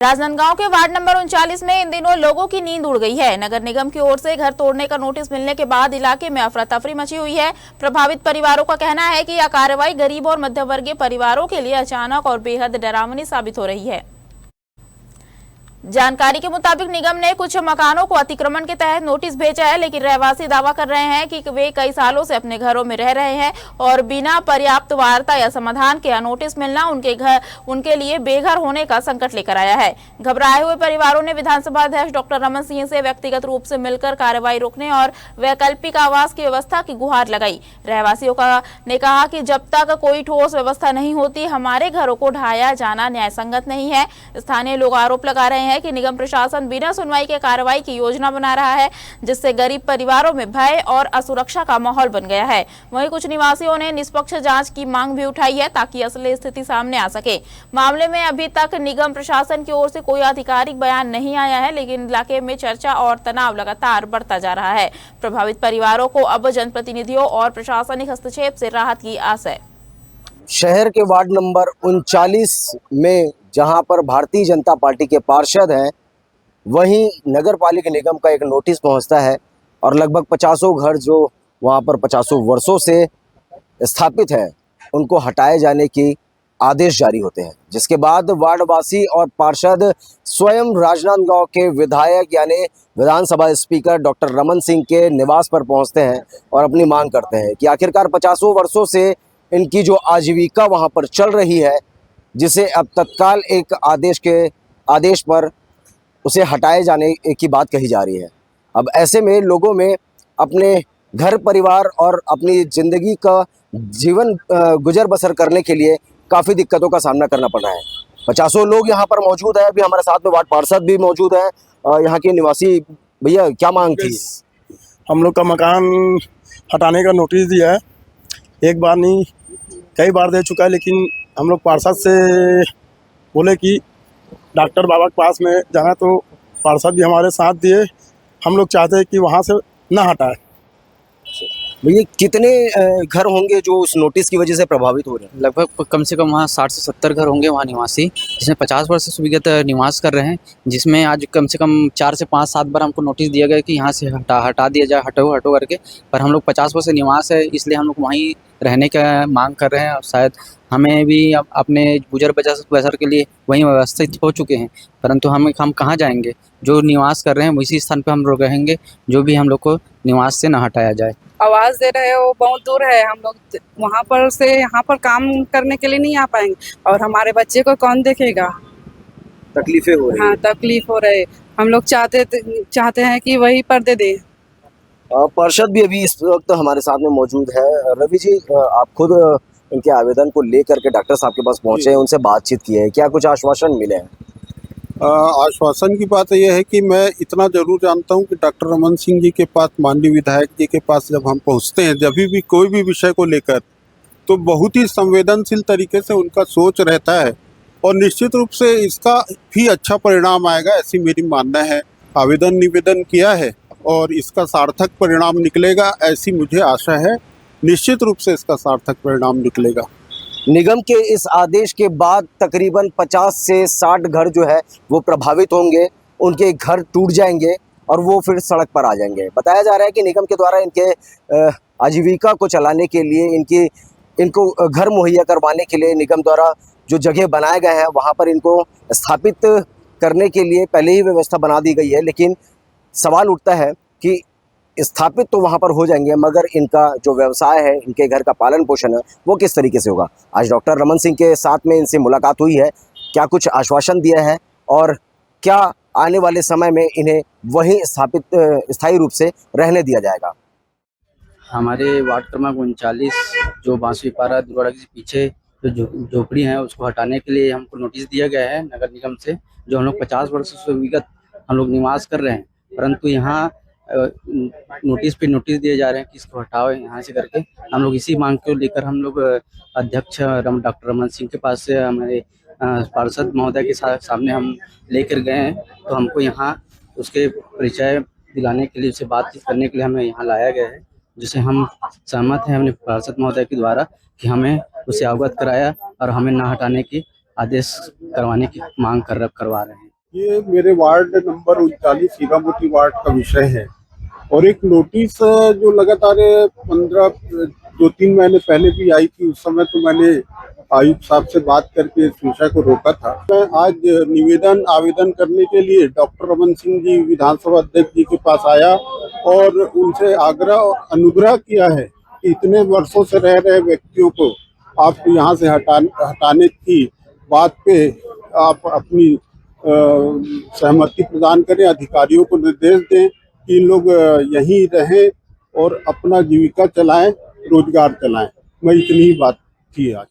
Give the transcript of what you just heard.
राजनांदगांव के ward number 39 में इन दिनों लोगों की नींद उड़ गई है। नगर निगम की ओर से घर तोड़ने का नोटिस मिलने के बाद इलाके में अफरा तफरी मची हुई है। प्रभावित परिवारों का कहना है कि यह कार्रवाई गरीब और मध्यवर्गीय परिवारों के लिए अचानक और बेहद डरावनी साबित हो रही है। जानकारी के मुताबिक निगम ने कुछ मकानों को अतिक्रमण के तहत नोटिस भेजा है, लेकिन रहवासी दावा कर रहे हैं कि वे कई सालों से अपने घरों में रह रहे हैं और बिना पर्याप्त वार्ता या समाधान के नोटिस मिलना उनके लिए बेघर होने का संकट लेकर आया है। घबराए हुए परिवारों ने विधानसभा अध्यक्ष डॉक्टर रमन सिंह से व्यक्तिगत रूप से मिलकर कार्रवाई रोकने और वैकल्पिक आवास की व्यवस्था की गुहार लगाई। रहवासियों ने कहा कि जब तक कोई ठोस व्यवस्था नहीं होती, हमारे घरों को ढाया जाना न्यायसंगत नहीं है। स्थानीय लोग आरोप लगा रहे हैं कि निगम प्रशासन बिना सुनवाई के कार्रवाई की योजना बना रहा है, जिससे गरीब परिवारों में भय और असुरक्षा का माहौल बन गया है। वहीं कुछ निवासियों ने निष्पक्ष जांच की मांग भी उठाई है ताकि असली स्थिति सामने आ सके। मामले में अभी तक निगम प्रशासन की ओर से कोई आधिकारिक बयान नहीं आया है, लेकिन इलाके में चर्चा और तनाव लगातार बढ़ता जा रहा है। प्रभावित परिवारों को अब जनप्रतिनिधियों और प्रशासनिक हस्तक्षेप से राहत की आस है। शहर के वार्ड नंबर 39 में जहां पर भारतीय जनता पार्टी के पार्षद हैं, वहीं नगर पालिका निगम का एक नोटिस पहुंचता है और लगभग 50 घर जो वहां पर 50 वर्षों से स्थापित हैं, उनको हटाए जाने की आदेश जारी होते हैं, जिसके बाद वार्डवासी और पार्षद स्वयं राजनांदगांव के विधायक यानी विधानसभा स्पीकर डॉक्टर रमन सिंह के निवास पर पहुंचते हैं और अपनी मांग करते हैं कि आखिरकार 50 वर्षों से इनकी जो आजीविका वहां पर चल रही है, जिसे अब तत्काल एक आदेश पर उसे हटाए जाने की बात कही जा रही है। अब ऐसे में लोगों में अपने घर परिवार और अपनी ज़िंदगी का जीवन गुजर बसर करने के लिए काफ़ी दिक्कतों का सामना करना पड़ रहा है। 50 लोग यहाँ पर मौजूद हैं। अभी हमारे साथ में वार्ड पार्षद भी मौजूद हैं। यहाँ के निवासी भैया, क्या मांग थी? हम लोग का मकान हटाने का नोटिस दिया है, एक बार नहीं कई बार दे चुका है, लेकिन हम लोग पार्षद से बोले कि डॉक्टर बाबा के पास में जाना, तो पार्षद भी हमारे साथ दिए। हम लोग चाहते हैं कि वहाँ से ना हटाए। भैया, कितने घर होंगे जो उस नोटिस की वजह से प्रभावित हो रहे हैं? लगभग कम से कम वहाँ 60 से 70 घर होंगे वहाँ निवासी, जिसमें 50 वर्ष से विगत निवास कर रहे हैं। जिसमें आज कम से कम 4 से 5-7 बार हमको नोटिस दिया गया कि यहाँ से हटा दिया जाए, हटो करके। पर हम लोग 50 वर्ष से निवास है, इसलिए हम लोग वहीं रहने का मांग कर रहे हैं और शायद हमें भी अपने गुजर बसर के लिए वहीं व्यवस्थित हो चुके हैं, परंतु हम कहाँ जाएंगे? जो निवास कर रहे हैं उसी स्थान पे हम लोग रहेंगे, जो भी हम लोग को निवास से न हटाया जाए। आवाज दे रहे हो, बहुत दूर है, हम लोग वहाँ पर से यहाँ पर काम करने के लिए नहीं आ पाएंगे और हमारे बच्चे को कौन देखेगा? तकलीफें हो रही हैं। हाँ, तकलीफ हो रहे। हम लोग चाहते हैं कि वही पर दे दे। पार्षद भी अभी इस वक्त हमारे साथ में मौजूद है। रवि जी, आप खुद इनके आवेदन को लेकर के डॉक्टर साहब के पास पहुंचे हैं, उनसे बातचीत की है, क्या कुछ आश्वासन मिले हैं? आश्वासन की बात यह है कि मैं इतना जरूर जानता हूं कि डॉक्टर रमन सिंह जी के पास, माननीय विधायक जी के पास जब हम पहुंचते हैं, जब भी कोई भी विषय को लेकर, तो बहुत ही संवेदनशील तरीके से उनका सोच रहता है और निश्चित रूप से इसका भी अच्छा परिणाम आएगा, ऐसी मेरी मानना है। आवेदन निवेदन किया है और इसका सार्थक परिणाम निकलेगा, ऐसी मुझे आशा है। निश्चित रूप से इसका सार्थक परिणाम निकलेगा। निगम के इस आदेश के बाद तकरीबन 50 से 60 घर जो है वो प्रभावित होंगे, उनके घर टूट जाएंगे और वो फिर सड़क पर आ जाएंगे। बताया जा रहा है कि निगम के द्वारा इनके आजीविका को चलाने के लिए, इनको घर मुहैया करवाने के लिए निगम द्वारा जो जगह बनाए गए हैं, वहाँ पर इनको स्थापित करने के लिए पहले ही व्यवस्था बना दी गई है। लेकिन सवाल उठता है कि स्थापित तो वहाँ पर हो जाएंगे, मगर इनका जो व्यवसाय है, इनके घर का पालन पोषण है, वो किस तरीके से होगा? आज डॉक्टर रमन सिंह के साथ में इनसे मुलाकात हुई है, क्या कुछ आश्वासन दिया है और क्या आने वाले समय में इन्हें वहीं स्थायी रूप से रहने दिया जाएगा? हमारे वार्ड क्रमांक 39 जो बांसुरीपारा दुर्गाड़ा के पीछे जो झोपड़ी है, उसको हटाने के लिए हमको नोटिस दिया गया है नगर निगम से। जो हम लोग 50 वर्ष से विगत हम लोग निवास कर रहे हैं, परंतु यहाँ नोटिस पे नोटिस दिए जा रहे हैं कि इसको हटाओ यहाँ से करके। हम लोग इसी मांग को लेकर हम लोग अध्यक्ष डॉक्टर रमन सिंह के पास से हमारे पार्षद महोदय के सामने हम लेकर गए हैं। तो हमको यहाँ उसके परिचय दिलाने के लिए, उससे बातचीत करने के लिए हमें यहाँ लाया गया है, जिसे हम सहमत हैं अपने पार्षद महोदय के द्वारा कि हमें उसे अवगत कराया और हमें ना हटाने की आदेश करवाने की मांग करवा रहे हैं। ये मेरे वार्ड नंबर 39 हीरामोती वार्ड का विषय है और एक नोटिस जो लगातार 2-3 महीने पहले भी आई थी। उस समय तो मैंने आयुक्त साहब से बात करके इस विषय को रोका था। मैं आज आवेदन करने के लिए डॉक्टर रमन सिंह जी विधानसभा अध्यक्ष जी के पास आया और उनसे आग्रह और अनुग्रह किया है कि इतने वर्षों से रह रहे व्यक्तियों को आप यहाँ से हटाने की बात पे आप अपनी सहमति प्रदान करें, अधिकारियों को निर्देश दें कि इन लोग यहीं रहें और अपना जीविका चलाएं, रोजगार चलाएं। मैं इतनी ही बात थी आज।